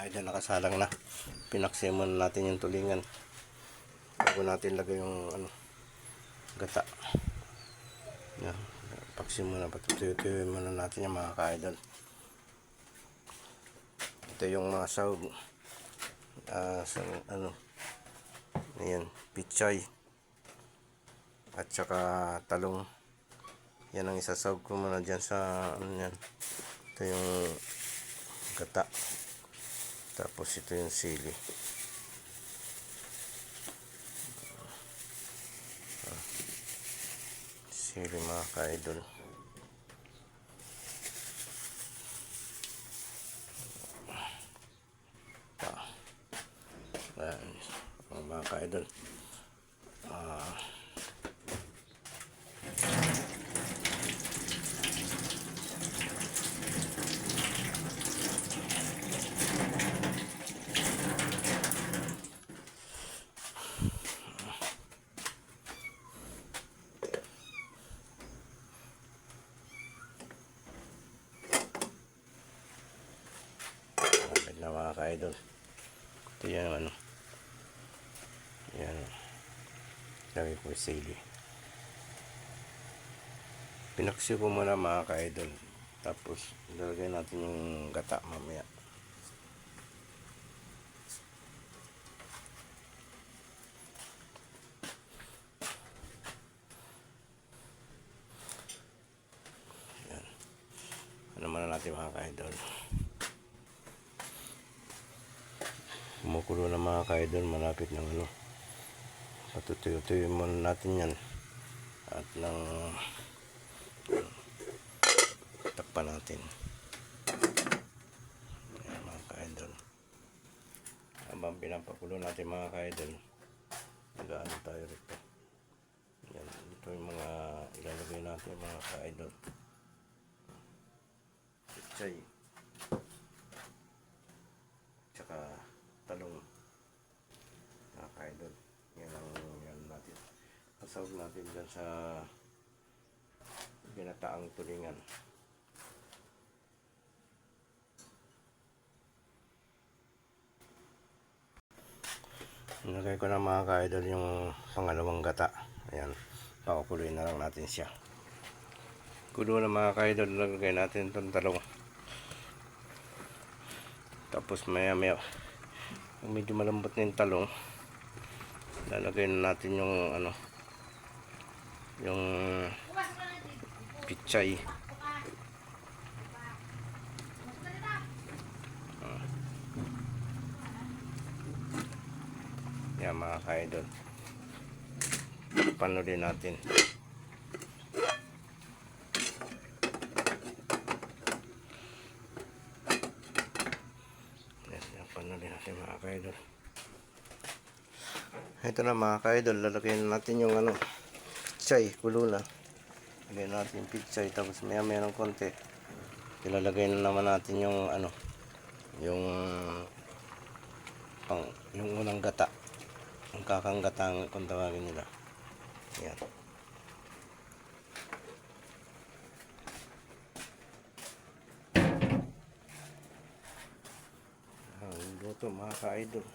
idol, nakasalang na. Pinaksiyan muna natin yung tulingan bago natin lagay yung gata. Yan, paksiyan muna, patutuyuin muna natin yung mga ka-idol. Ito yung mga sahog, ayan, pichay at saka talong. Yan ang isasahog ko muna dyan sa yan. Ito yung gata, tapos ito yung sili. Sili mga ka-idol. Ayan, mga ka-idol. Na mga ka-idol, ito yan yan, lagay ko sili. Pinaksi ko muna mga ka-idol, tapos lalagay natin yung gata mamaya. Yan, ano muna natin mga ka-idol, kumukulo na mga ka-idol, malapit ng patutuyo-tuyo muna natin yan at nang takpan natin. Ayan, mga ka-idol, habang pinapakulo natin mga ka-idol, nag-aano tayo rito. Yan, ito yung mga ilalagay natin mga ka-idol. Pichay tsaka talong mga ka-idol. Yan ang natin, pasawag natin dyan sa ginataang tulingan. Nilagay ko na mga ka-idol yung pangalawang gata. Ayan, pakukuloyin na lang natin siya. Kulo na mga ka-idol, nilagay natin itong talong. Tapos maya maya, medyo malambot na yung talong, lalagay na natin yung yung pichay. Yan mga ka-idol, panulin natin. Yan, panulin natin mga ka-idol. Ito na mga ka-idol, lalagyan natin yung pichay, kulo na. Lagyan natin yung pichay, tapos maya maya ng konti ilalagay na naman natin yung yung unang gata, ang kakanggatang kung tawagin nila. Yan, ang luto mga ka-idol.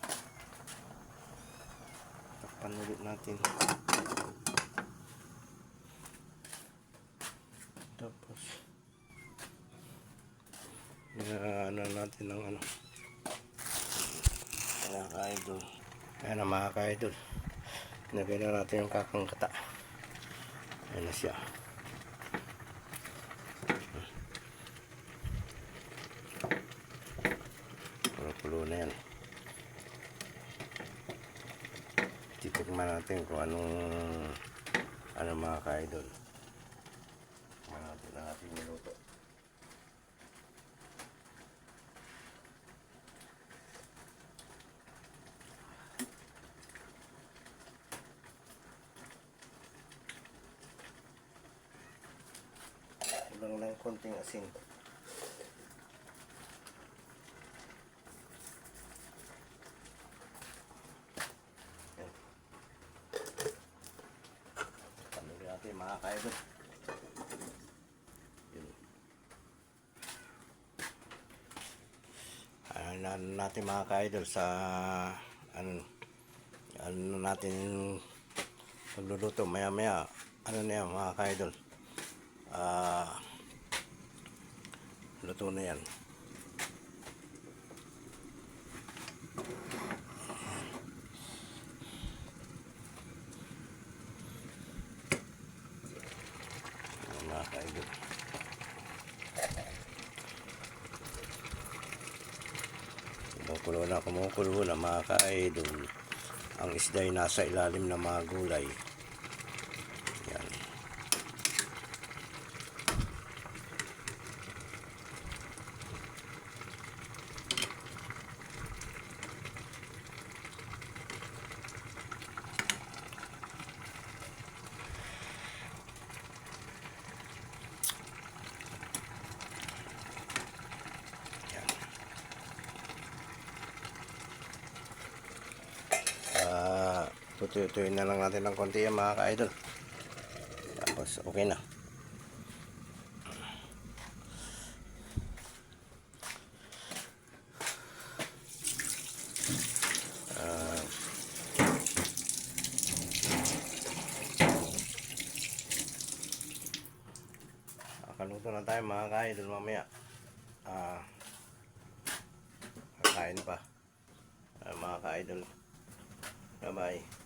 Takpan ulit natin, tapos natin ng mga ka-idol. Ayan na mga ka-idol, nagay na natin yung kakangkata. Ayan na siya. Pulo na yan. Titikman natin kung ano mga ka-idol. Ito na natin minuto. Kulang lang konting asin. Panuloy natin mga ka-idol. inaano natin mga ka-idol sa ano natin yung pagluluto maya maya, ano na yan mga ka-idol, luto na yan. Mga ka-idol, kumukulo na mga ka-idol. Ang isda ay nasa ilalim ng mga gulay. Yan. Tutuyin na lang natin ng konti yan mga ka-idol. Tapos okay na. Kaluto na tayo mga ka-idol mamaya. Kakain pa mga ka-idol. Bye bye.